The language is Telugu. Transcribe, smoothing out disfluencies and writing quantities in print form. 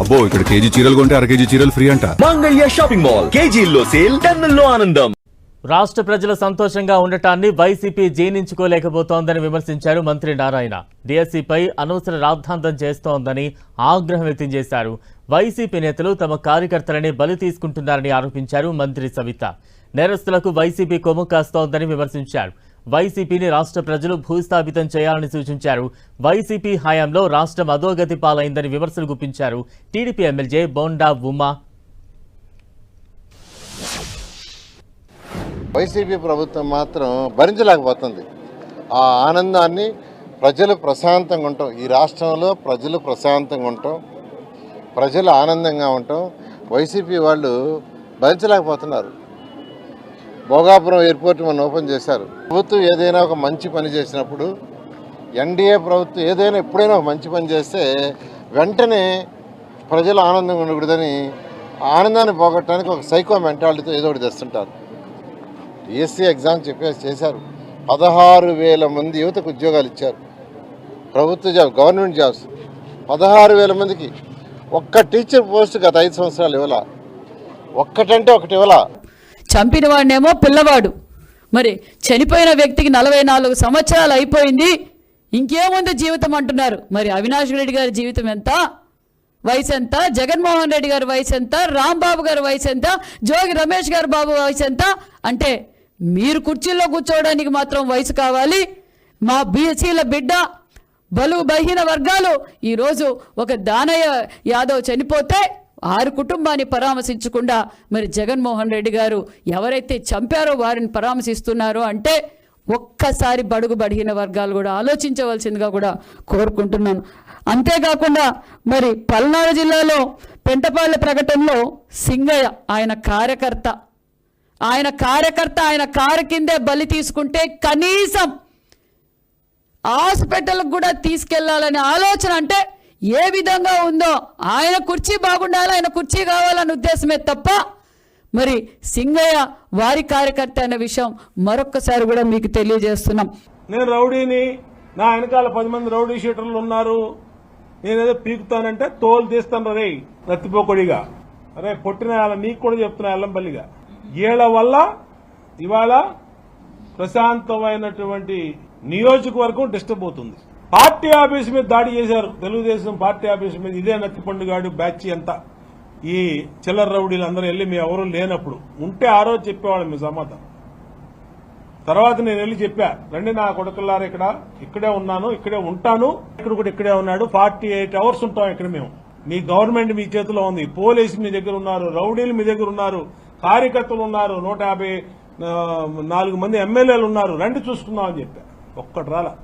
అబ్బో ఇక్కడ కేజీ చీరలు కొంటే అర కేజీ చీరలు ఫ్రీ అంట. మంగళ్య షాపింగ్ మాల్ కేజీల్లో సేల్, టన్నుల్లో ఆనందం. రాష్ట్ర ప్రజలు సంతోషంగా ఉండటాన్ని వైసీపీ జీర్ణించుకోలేకపోతోందని విమర్శించారు మంత్రి నారాయణ. డీఎస్సీపై అనవసర రాద్ధాంతం చేస్తోందని ఆగ్రహం వ్యక్తం చేశారు. వైసీపీ నేతలు తమ కార్యకర్తలని బలి తీసుకుంటున్నారని ఆరోపించారు మంత్రి సవిత. నేరస్తులకు వైసీపీ కొమ్ము కాస్తోందని విమర్శించారు. వైసీపీని రాష్ట్ర ప్రజలు భూస్థాపితం చేయాలని సూచించారు. వైసీపీ హయాంలో రాష్ట్రం అధోగతి పాలైందని విమర్శలు గుప్పించారు TDP MLA bonda Uma. YCP ప్రభుత్వం మాత్రం భరించలేకపోతుంది. ఆ ఆనందాన్ని ప్రజలు ప్రశాంతంగా ఉంటాం, ఈ రాష్ట్రంలో ప్రజలు ప్రశాంతంగా ఉంటాం, ప్రజలు ఆనందంగా ఉంటాం, వైసీపీ వాళ్ళు భరించలేకపోతున్నారు. భోగాపురం ఎయిర్పోర్ట్ మనం ఓపెన్ చేశారు. ప్రభుత్వం ఏదైనా ఒక మంచి పని చేసినప్పుడు, ఎన్డీఏ ప్రభుత్వం ఏదైనా ఎప్పుడైనా ఒక మంచి పని చేస్తే వెంటనే ప్రజలు ఆనందంగా ఉండకూడదని ఆనందాన్ని పోగొట్టడానికి ఒక సైకో మెంటాలిటీతో ఏదో ఒకటి తెస్తుంటారు. డిఎస్సీ ఎగ్జామ్ చేశారు. 16,000 మంది యువతకు ఉద్యోగాలు ఇచ్చారు. ప్రభుత్వ జాబ్, గవర్నమెంట్ జాబ్స్ 16,000 మందికి. ఒక్క టీచర్ పోస్ట్ గత 5 సంవత్సరాలు ఇవ్వాల, ఒక్కటంటే ఒకటి ఇవ్వాల. చంపిన వాడినేమో పిల్లవాడు, మరి చనిపోయిన వ్యక్తికి 44 సంవత్సరాలు అయిపోయింది, ఇంకేముంది జీవితం అంటున్నారు. మరి అవినాష్ రెడ్డి గారి జీవితం ఎంత, వయసు ఎంత, జగన్మోహన్ రెడ్డి గారి వయసు ఎంత, రాంబాబు గారి వయసు ఎంత, జోగి రమేష్ గారి బాబు వయసు ఎంత? అంటే మీరు కుర్చీల్లో కూర్చోవడానికి మాత్రం వయసు కావాలి. మా బీసీల బిడ్డ, బలుగు బలహీన వర్గాలు ఈరోజు ఒక దానయ్య యాదవ్ చనిపోతే 6 కుటుంబాన్ని పరామర్శించకుండా మరి జగన్మోహన్ రెడ్డి గారు ఎవరైతే చంపారో వారిని పరామర్శిస్తున్నారో అంటే ఒక్కసారి బడుగు బలహీన వర్గాలు కూడా ఆలోచించవలసిందిగా కూడా కోరుకుంటున్నాను. అంతేకాకుండా మరి పల్నాడు జిల్లాలో పెంటపాళ్ళ ప్రకటనలో సింగయ్య ఆయన కార్యకర్త ఆయన కారు కిందే బలి తీసుకుంటే కనీసం హాస్పిటల్కి కూడా తీసుకెళ్లాలనే ఆలోచన అంటే ఏ విధంగా ఉందో, ఆయన కుర్చీ బాగుండాలి, ఆయన కుర్చీ కావాలనే ఉద్దేశమే తప్ప మరి సింగయ్య వారి కార్యకర్త అనే విషయం మరొక్కసారి కూడా మీకు తెలియజేస్తున్నాం. నేను రౌడీని, నా వెనకాల 10 మంది రౌడీ షీటర్లు ఉన్నారు, నేనేదో పీకుతానంటే తోలు తీస్తాను రే రత్తిపోకొడిగా. అరే పొట్టిన నీకు కూడా చెప్తున్నా ఎల్లంపల్లిగా, వీళ్ళ వల్ల ఇవాళ ప్రశాంతమైనటువంటి నియోజకవర్గం డిస్టర్బ్ అవుతుంది. పార్టీ ఆఫీస్ మీద దాడి చేశారు, తెలుగుదేశం పార్టీ ఆఫీస్ మీద. ఇదే నత్తిపండుగాడు బ్యాచ్ అంతా, ఈ చిల్లర రౌడీలు అందరూ వెళ్ళి మీ ఎవరు లేనప్పుడు ఉంటే ఆ రోజు చెప్పేవాళ్ళు మీ సమాధానం. తర్వాత నేను వెళ్ళి చెప్పా, రండి నా కొడుకులారా, ఇక్కడే ఉన్నాను, ఇక్కడే ఉంటాను, ఇక్కడ కూడా ఇక్కడే ఉన్నాడు, 48 అవర్స్ ఉంటాం ఇక్కడ మేము. మీ గవర్నమెంట్ మీ చేతిలో ఉంది, పోలీసు మీ దగ్గర ఉన్నారు, రౌడీలు మీ దగ్గర ఉన్నారు, కార్యకర్తలు ఉన్నారు, 154 మంది ఎమ్మెల్యేలు ఉన్నారు, రండి చూసుకుందాం అని చెప్పా. ఒక్కటి రాలా.